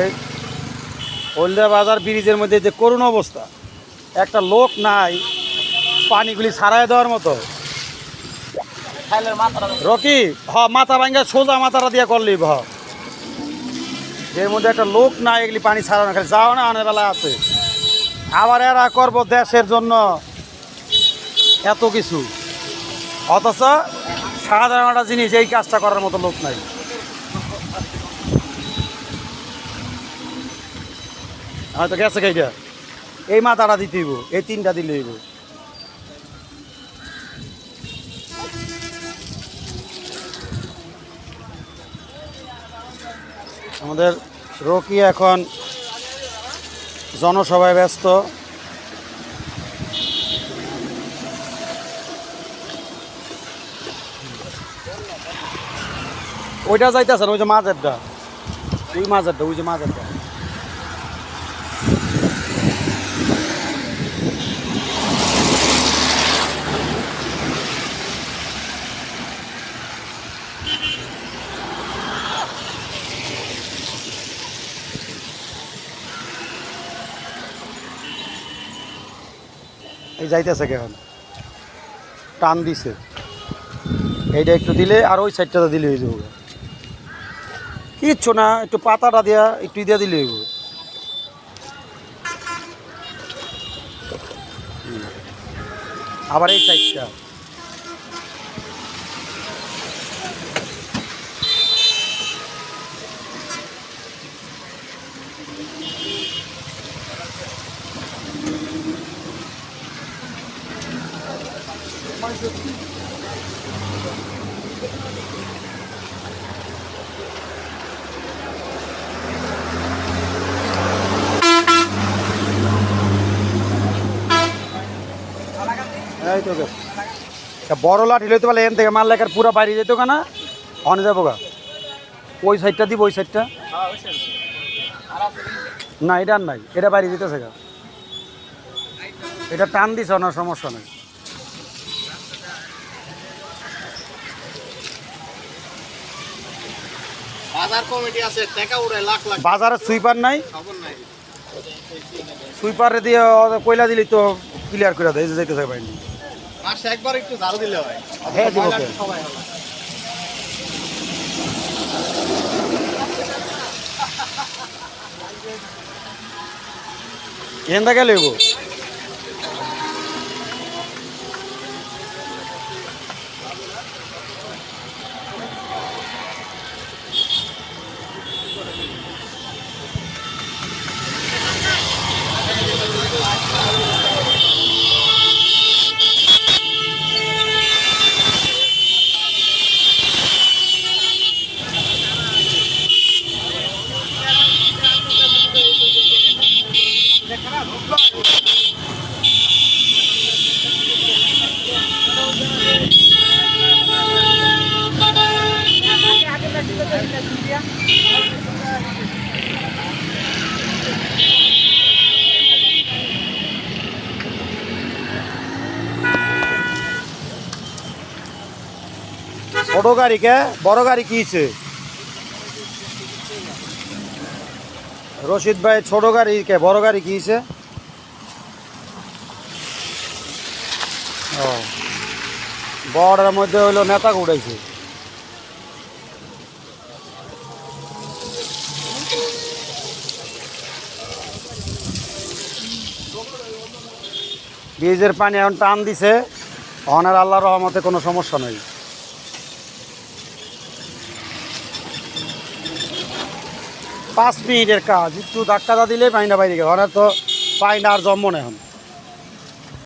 এই হলদিয়া বাজার ব্রিজের মধ্যে যে করুণ অবস্থা, একটা লোক নাই পানিগুলি ছাড়াই দেওয়ার মতো। রকি মাথা ভাঙ্গা সোজা মাথাটা দিয়ে করলি এর মধ্যে একটা লোক নাই, এগুলি পানি ছাড়ানো, খালি যাও না আনের বেলা আছে। আবার এরা করবো দেশের জন্য এত কিছু, অথচ সাধারণ একটা জিনিস এই কাজটা করার মতো লোক নাই। হয়তো গেছে এইটা, এই মাথাটা দিতে হইব, এই তিনটা দিলে হইব। আমাদের রকি এখন জনসভায় ব্যস্ত। ওইটা যাইতেছেন, ওই যে মাঝেরটা, ওই মাঝেরটা, ওই যে মাঝেরটা। এই যাইতেছে কেমন টান দিছে, এইটা একটু দিলে আর ওই সাইডটা দিলে হয়ে যাবে, কিচ্ছু না, একটু পাতাটা দিয়া একটু দিয়া দিলে হইব। আবার এই সাইডটা এই তো বড় লাঠি লইতে পারলে এখান থেকে মাল লেখার পুরো বাইরে যেত কেনা অনে যাবো গা। ওই সাইডটা দিব, ওই সাইডটা না, এটা আর নাই, এটা বাইরে যেতেছে গা, এটা টান দিছে না, সমস্যা নেই। বাজারে সুইপার নাই, সুইপারে দিয়ে কয়লা দিলি তো ক্লিয়ার করে দেয়, যাইতেছে বাইরে। একবার একটু ঝাড়ু দিলে হয়, হ্যাঁ দিব। এখানটা গেলে ছোট গাড়ি কে বড় গাড়ি কিছে রশিদ ভাই, ছোট গাড়ি কে বড় গাড়ি কিছে? ও বড়ের মধ্যে হইলো নেতা উঠাইছে। ব্রিজের পানি এখন টান দিছে, অনার আল্লাহর রহমতে কোনো সমস্যা নেই। 5 মিনিটের কাজ, একটু ধাক্কা দিলে পানিটা বাইরে গেল, অনেক তো পানিটা আর জন্ম না এখন।